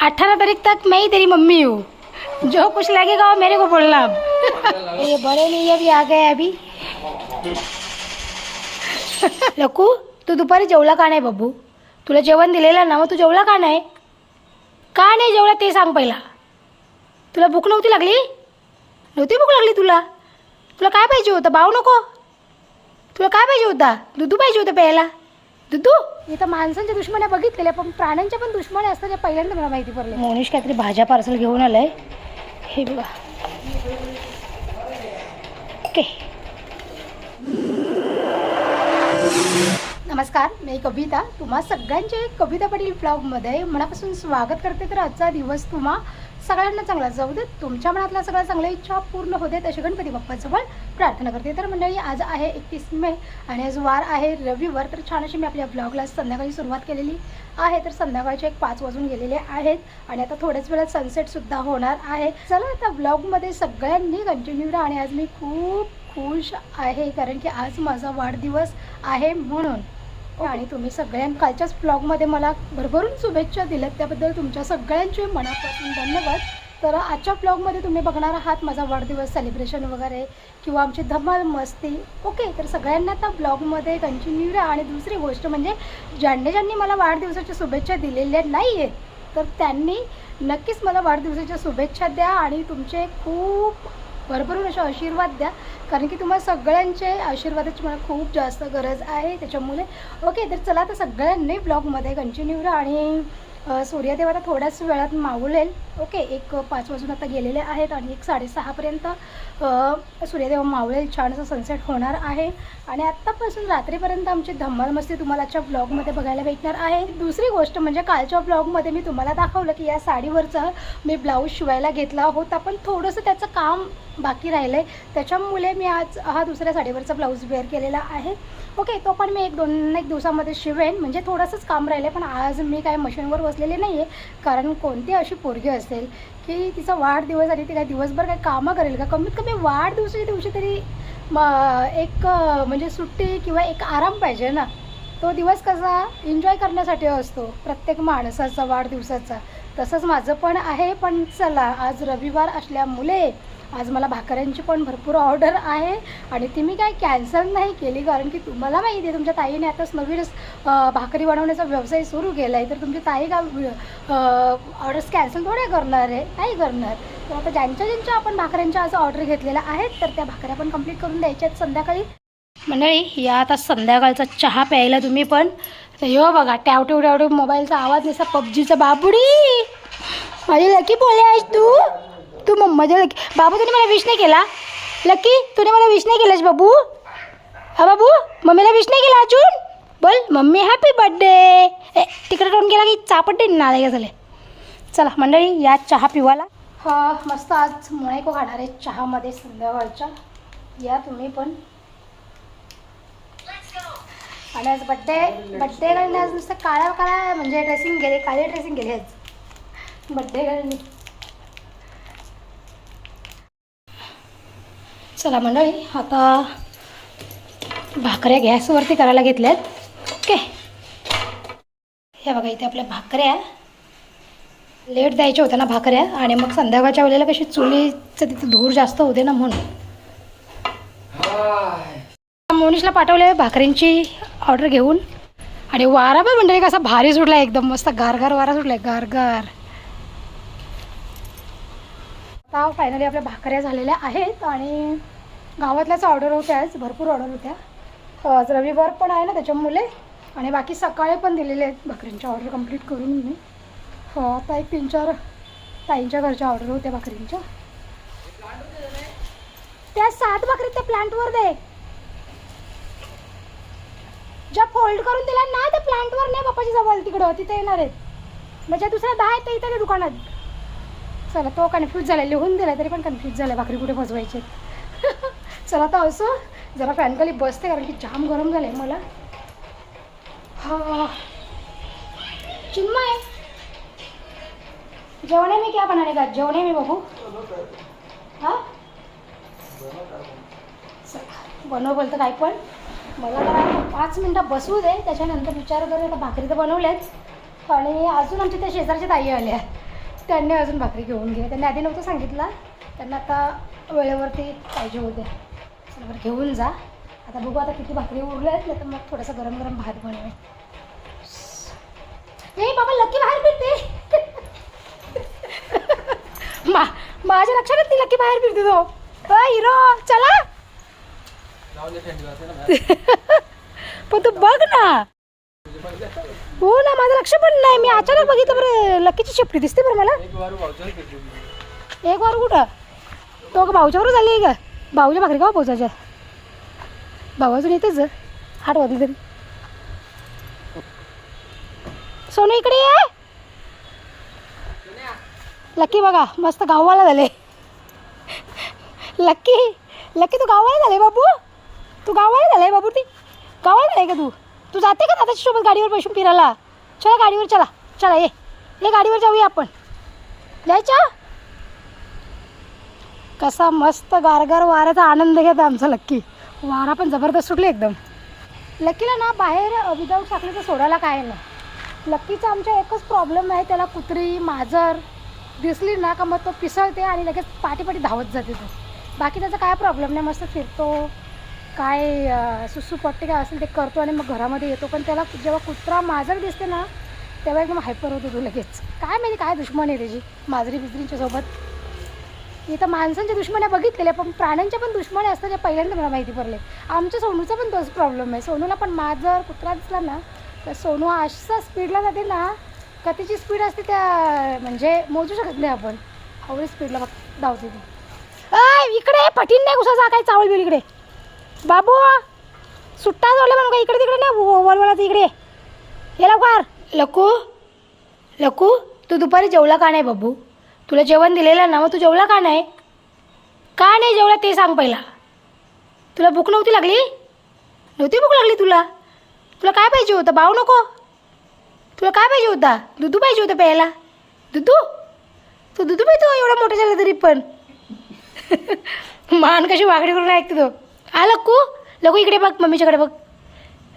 18 तारीख तक मैं ही तेरी मम्मी हूँ, जो कुछ लगेगा वो मेरे को बोलना अब। ये बड़े नहीं अभी आ गए अभी। लकू तू दुपारी जेवला का नाही बाबू? तुला जेवण दिलेलं ना, मग तू जेवला का नाही? का नाही जेवला ते सांग पहिला. तुला भूक नव्हती लागली? नव्हती भूक लागली तुला? तुला काय पाहिजे होतं? बाऊ नको? तुला काय पाहिजे होता? दुधू पाहिजे होतं प्यायला? दुधू? इथं माणसांच्या दुश्मन्या बघितलेल्या, पण प्राण्यांच्या पण दुश्मन्या असतात हे पहिल्यांदा मला माहिती पडले. मोनिश काहीतरी भाज्या पार्सल घेऊन आलाय, हे बघा. ओके. नमस्कार, मी कविता. तुम्हा सगळ्यांचे कविता पाटील ब्लॉगमध्ये मनापासून स्वागत करते. तर आजचा दिवस तुम्हा सगळ्यांना चांगला जाऊ देत, तुमच्या मनातल्या सगळ्या चांगल्या इच्छा पूर्ण होऊ देत अशी गणपती बाप्पाजवळ प्रार्थना करते. तर मंडळी, आज आहे 31 मे आणि आज वार आहे रविवार. तर छान अशी मी आपल्या ब्लॉगला संध्याकाळी सुरुवात केलेली आहे. तर संध्याकाळचे 5 वाजून गेलेले आहेत आणि आता थोड्याच वेळात सनसेटसुद्धा होणार आहे. चला आता ब्लॉगमध्ये सगळ्यांनी कंटिन्यू राहा. आणि आज मी खूप खुश आहे कारण की आज माझा वाढदिवस आहे म्हणून. आणि तुम्ही सगळ्यांनी कालच्याच ब्लॉगमध्ये मला भरभरून शुभेच्छा दिल्यात, त्याबद्दल तुमच्या सगळ्यांचे मनापासून धन्यवाद. तर आजच्या ब्लॉगमध्ये तुम्ही बघणार आहात माझा वाढदिवस सेलिब्रेशन वगैरे किंवा आमची धमाल मस्ती. ओके, तर सगळ्यांना आता ब्लॉगमध्ये कंटिन्यू राहा. आणि दुसरी गोष्ट म्हणजे ज्यांनी मला वाढदिवसाच्या शुभेच्छा दिलेल्या नाही आहेत तर त्यांनी नक्कीच मला वाढदिवसाच्या शुभेच्छा द्या आणि तुमचे खूप भरभरून असे आशीर्वाद द्या, कारण की तुम्हाला सगळ्यांचे आशीर्वादाची मला खूप जास्त गरज आहे त्याच्यामुळे. ओके, तर चला तर सगळ्यांनी ब्लॉगमध्ये कंटिन्यू राहा. आणि सूर्यदेव आता थोड्याच वेळात मावळेल. ओके, 5 वाजून आता गेलेले आहेत आणि 6:30पर्यंत सूर्यदेव मावळेल. छान असं सनसेट होणार आहे आणि आत्तापासून रात्रीपर्यंत आमची धम्माल मस्ती तुम्हाला आजच्या ब्लॉगमध्ये बघायला भेटणार आहे. दुसरी गोष्ट म्हणजे कालच्या ब्लॉगमध्ये मी तुम्हाला दाखवलं की या साडीवरचं मी ब्लाऊज शिवायला घेतला होता, पण थोडंसं त्याचं काम बाकी राहिलं आहे, त्याच्यामुळे मी आज हा दुसऱ्या साडीवरचा ब्लाऊज वेअर केलेला आहे. ओके, तो पण मी एक दिवसामध्ये शिवेन, म्हणजे थोडंसंच काम राहिलं आहे. पण आज मी काय मशीनवर बसलेले नाही आहे, कारण कोणती अशी पोरगी असेल की तिचा वाढदिवस आणि ती काय दिवसभर काय कामं करेल का? कमीत कमी वाढदिवसाच्या दिवशी तरी एक म्हणजे सुट्टी किंवा एक आराम पाहिजे ना. तो दिवस कसा एन्जॉय करण्यासाठी असतो प्रत्येक माणसाचा वाढदिवसाचा. तसंच माझं पण आहे. पण चला, आज रविवार असल्यामुळे आज मला भाकऱ्यांची पण भरपूर ऑर्डर आहे आणि ती मी काय कॅन्सल नाही केली, कारण की तुम्हाला माहिती आहे तुमच्या ताईने आताच नवीनच भाकरी बनवण्याचा व्यवसाय सुरू केला आहे. तर तुमची ताई का ऑर्डर्स कॅन्सल थोड्या करणार आहे, नाही करणार. तर आता ज्यांच्या आपण भाकऱ्यांच्या आज ऑर्डर घेतलेल्या आहेत तर त्या भाकऱ्या पण कंप्लीट करून द्यायच्या आहेत संध्याकाळी. मंडळी, या आता संध्याकाळचा चहा प्यायला तुम्ही पण यो बघा, टॅवटॅव मोबाईलचा आवाज नसा, पबजीचा. बाबुडी माझी लकी बोले आहेस तू मम्माच्या लकी. बाबू तुने मला विश नाही केला? लकी तुने मला विश नाही केलास बाबू? हा बाबू, मम्मीला विश नाही केला अजून? बोल मम्मी हॅपी बर्थडे. तिकडे टोन केला की चापट्टे नाले झाले. चला मंडळी, या चहा पिवाला. हा मस्त आज मुळेको खाणार आहे चहामध्ये संध्याकाळच्या. या तुम्ही पण. आणि आज बड्डे गर्लने आज नुसतं काळा म्हणजे ड्रेसिंग गेले, काळे ड्रेसिंग गेले आज बड्डे गर्लनी. चला मंडळी, आता भाकऱ्या गॅसवरती करायला घेतल्यात. ओके, हे बघा इथे आपल्या भाकऱ्या लेट द्यायच्या होत्या ना भाकऱ्या, आणि मग संध्याकाळच्या वेळेला कशी चुलीचं तिथे धूर जास्त होते ना म्हणून. मोनिशला पाठवले भाकरींची ऑर्डर घेऊन. आणि वारा पण मंडळी कसा भारी सुटला, एकदम मस्त गारगार वारा सुटला, गारगार. आता फायनली आपल्या भाकऱ्या झालेल्या आहेत आणि गावातल्याच ऑर्डर होत्या, आज भरपूर ऑर्डर होत्या. आज रविवार पण आहे ना त्याच्यामुळे. आणि बाकी सकाळी पण दिलेले आहेत भाकरींच्या ऑर्डर कंप्लीट करून मी. आता एक 3-4 ताईंच्या घरच्या ऑर्डर होत्या भाकरींच्या. त्या 7 भाकरी त्या प्लांटवर दे, ज्या फोल्ड करून दिला ना त्या प्लांटवर नाही, बाप्पाची जवळ तिकडं तिथे येणार आहेत. म्हणजे दुसऱ्या 10 आहेत इथे दुकानात. चला, तो कन्फ्यूज झाला, लिहून दिला तरी पण कन्फ्यूज झाला भाकरी कुठे बसवायचे. चला आता असं जरा फॅन खाली बसते कारण की जाम गरम झालं आहे मला. हा चिन्मय, जेवण आहे मी क्या बनाने का? जेवण आहे मी बाबू. हां चला बनव बोलतं काय पण. मला जरा 5 मिनटं बसवू दे, त्याच्यानंतर विचार करू. आता भाकरी तर बनवल्याच आणि अजून आमच्या त्या शेजारच्या ताई आल्या त्यांनी अजून भाकरी घेऊन घे. त्यांनी आधी नव्हतं सांगितलं, त्यांना आता वेळेवरती पाहिजे होते. चला बरं घेऊन जा. आता बघू आता किती भाकरी उरल्या आहेत, नाही तर मग थोडासा गरम गरम भात बनवेन. ए बाबा लकी बाहेर फिरते. माझ्या लक्षात ती लकी बाहेर फिरते तो. हिरो चला. पण तू बघ ना. हो ना, माझं लक्ष पण नाही. मी अचानक बघितलं बरं, लकीची शेपटी दिसते बरं मला. एक वार कुठं तो भाऊच्यावर झाली का? भाऊच्या भाकरी का पोचायच्या? भाऊ अजून येतेच 8 वाजले तरी. सोनू इकडे ये. लकी बघा मस्त गाववाला झाले. लकी लकी तू गाववाला झाले बाबू. तू गाववाला झालाय बाबू. ती गाववाला झालाय का तू? तू जाते का दादाच्या सोबत गाडीवर बसून फिरायला? चला गाडीवर चला. चला ये गाडीवर जाऊया आपण. जायच्या. कसा मस्त गारगार वाऱ्याचा आनंद घेत आमचा लक्की. वारा पण जबरदस्त सुटले एकदम. लक्कीला ना बाहेर विदाऊट साखरेचं सोडायला काय नाही. लक्कीचा आमच्या एकच प्रॉब्लेम आहे, त्याला कुत्री मांजर दिसली ना का मग तो पिसळते आणि लगेच पाठी धावत जाते तो. बाकी त्याचा काय प्रॉब्लेम नाही, मस्त फिरतो, काय सुसू पट्टी काय असेल ते करतो आणि मग घरामध्ये येतो. पण त्याला जेव्हा कुत्रा मांजर दिसते ना तेव्हा एकदम हायपर होतो तो लगेच. काय माहिती काय दुश्मन आहे त्याची मांजरी बिजरींच्या सोबत. इथं माणसांच्या दुश्मन्या बघितलेल्या, पण प्राण्यांच्या पण दुश्मन्या असतात जे पहिल्यांदा मला माहिती पडले. आमच्या सोनूचा पण तोच प्रॉब्लेम आहे. सोनूला पण मांजर कुत्रा दिसला ना तर सोनू असा स्पीडला जाते ना का तिची स्पीड असते त्या म्हणजे मोजू शकत नाही आपण. एवढी स्पीडला धावते ती. इकडे पटीन नाही घुसायचा काय चावल बिल इकडे. बाबू सुट्टा जोडला म्हणून का इकडे तिकडे नाही वळवळाचं इकडे. हे लवकर. लकू लकू तू दुपारी जेवला का नाही बाबू? तुला जेवण दिलेलं ना, मग तू जेवला का नाही? का नाही जेवला ते सांग पहिला. तुला भूक नव्हती लागली? नव्हती भूक लागली तुला? तुला काय पाहिजे होतं? भाऊ नको? तुला काय पाहिजे होता? दुधू पाहिजे होतं प्यायला? दुधू? तू दुधू पितो एवढा मोठा झाला तरी पण. मान कशी वागडी करून ऐकते तो. लक्कू लकू इकडे बघ, मम्मीच्याकडे बघ.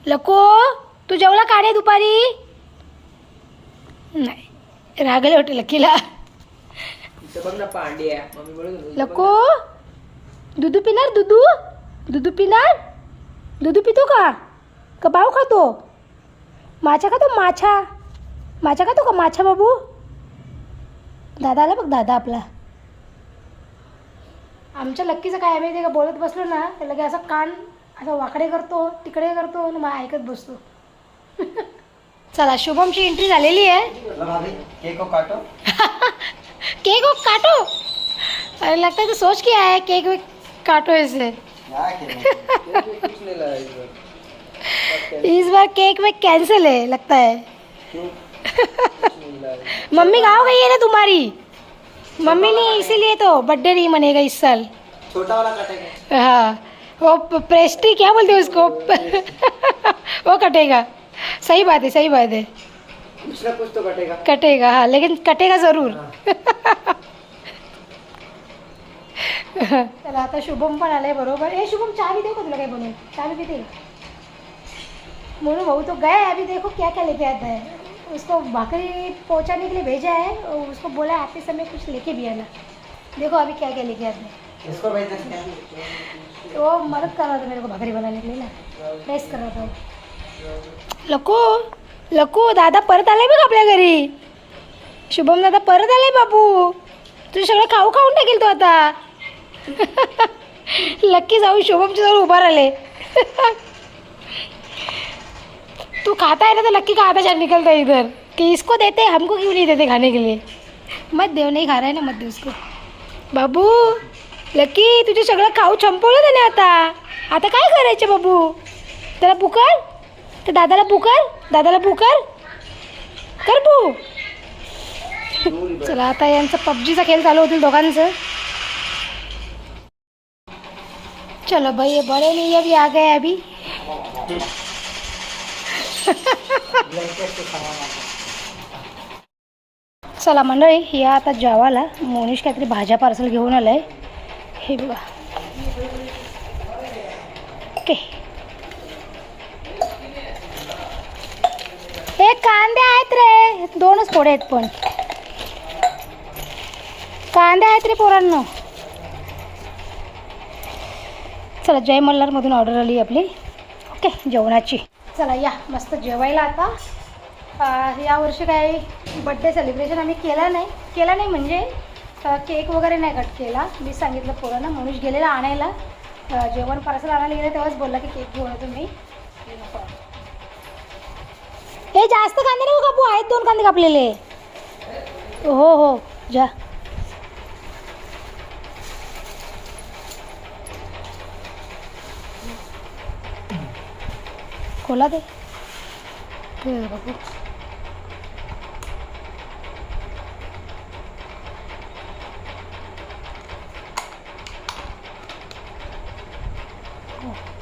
लकू तू जेवला का नाही दुपारी? नाही रागले वाटतं लकीला. लको दुधू पिणार? दुधू पिणार? दुधू पितो का भाऊ खातो? माछा खातो? माछा खातो का माछा बाबू? दादा आला बघ, दादा आपला. आमच्या लक्कीचं काय माहिती का, बोलत बसलो ना तर लगे असं कान असं वाकडे करतो तिकडे करतो आणि मग ऐकत बसतो. चला शुभमची एंट्री झालेली आहे. केक को काटो. अरे लगता है तो सोच के आया है केक वेक काटो ऐसे. इस बार केक वेक कैंसिल है लगता है. मम्मी गाँव गई है ना तुम्हारी. मम्मी ने इसीलिए तो बर्थडे नहीं मनेगा इस साल. छोटा वाला कटेगा. हाँ वो प्रेस्टी क्या बोलते हैं उसको. वो कटेगा. सही बात है. कुछ ना कुछ तो कटेगा. हाँ लेकिन कटेगा जरूर. चला आता शुभम पण आलाय बरोबर. ए शुभम चहा भी देखो, तुला काय बनवून चहा भी पीते. मोनू भाऊ तो गया है, अभी देखो क्या क्या लेके आता है. उसको भाकरी पहुंचाने के लिए भेजा है और उसको बोला आते समय कुछ लेके भी आना. देखो अभी क्या क्या लेके आते हैं. इसको भेजना है. वो मदद कर रहा था मेरे को भाकरी बनाने के लिए ना, प्रेस कर रहा था. लकू दादा परत आलाय बघ आपल्या घरी. शुभम दादा परत आलाय बाबू. तुझं सगळं खाऊन टाकेल तो आता. लक्की जाऊ शुभमच्या जवळ उभा राहिले. तू खाता है ना तो लक्की का आधा चार निकलता है इधर कि इसको देते हमको क्यों नहीं देते खाने के लिए. मत देव, नाही खा रहा है ना, मत दे उसको. बाबू लक्की तुझे सगळं खाऊ संपवलं त्याने आता काय करायचं बाबू. त्याला पुकार, तर दादाला पुकार कर बू. चला आता यांचं पबजीचा खेळ चालू होतील दोघांचं. चलो भाई ये बड़े नहीं अभी आ गए अभी. चला मंडळी या आता जेवायला. मोनिश काहीतरी भाज्या पार्सल घेऊन आलाय. हे बघा. ओके हे कांदे आहेत रे, 2च फोडे आहेत पण. कांदे आहेत रे पोरांना. चला जय मल्हारमधून ऑर्डर आली आपली. ओके जेवणाची. चला या मस्त जेवायला आता. यावर्षी काय बड्डे सेलिब्रेशन आम्ही केला नाही म्हणजे केक वगैरे नाही कट केला. मी सांगितलं पोरांना. मनुष गेलेला आणायला, जेवण पार्सल आणायला गेलं तेव्हाच बोलला की केक घेऊन येतो मी. हे जास्त कांदे नको कापू, आहेत 2 कांदे कापलेले. हो हो जा. खोला दे बाबू.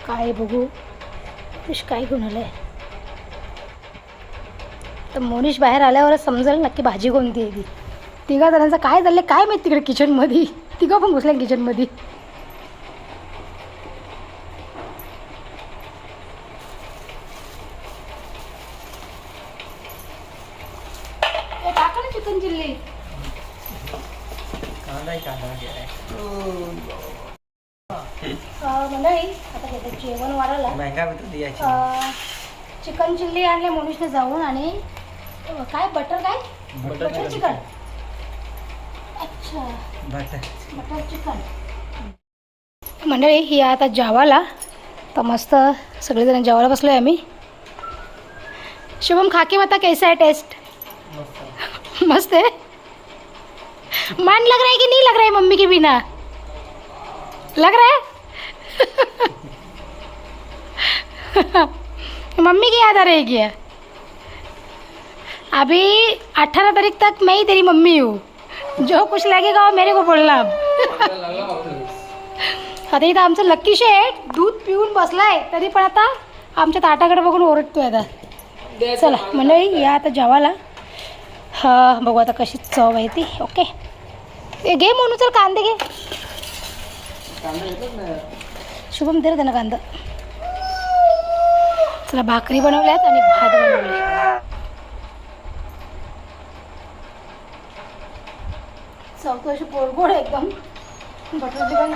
काय बघू फिश काय घेऊन आलंय. तर मोनिश बाहेर आल्यावरच समजेल नक्की भाजी कोणती आहे ती. तिघा जणांचं काय झालं काय माहिती तिकडे किचनमध्ये. तिघं पण घुसल्या किचनमध्ये. टाका ना चिकन चिल्ली. मंडळी आता घेतो जेवण वाढायला. चिकन चिल्ली आणले मनुष्यने जाऊन. आणि काय बटर काय बटर चिकन. अच्छा बटर चिकन. मंडळी ही आता जेवायला. तर मस्त सगळेजण जेवायला बसलो आहे आम्ही. शुभम खाकी बता कैसा है टेस्ट. मस्त है. मन लग रहा है कि नहीं लग रहा है मम्मी के बिना. लग रहा है. मम्मी की याद आ रहेगी. अभी 18 तारीख तक मैं ही तेरी मम्मी हूँ. जो कुछ लगेगा वो मेरे को बोलना. आता इथं आमचं लक्की शेठ दूध पिऊन बसलाय तरी पण आता आमच्या ताटाकडे बघून ओरडतोय आता. चला मंडळी या आता जेवायला. बघू आता कशी चव आहे ती. ओके घे म्हणून चल कांदे घे. शुभम दे ना कांदा. चला भाकरी बनवल्यात आणि भात बनवले. चव तर अशी गोड एकदम. Butter chicken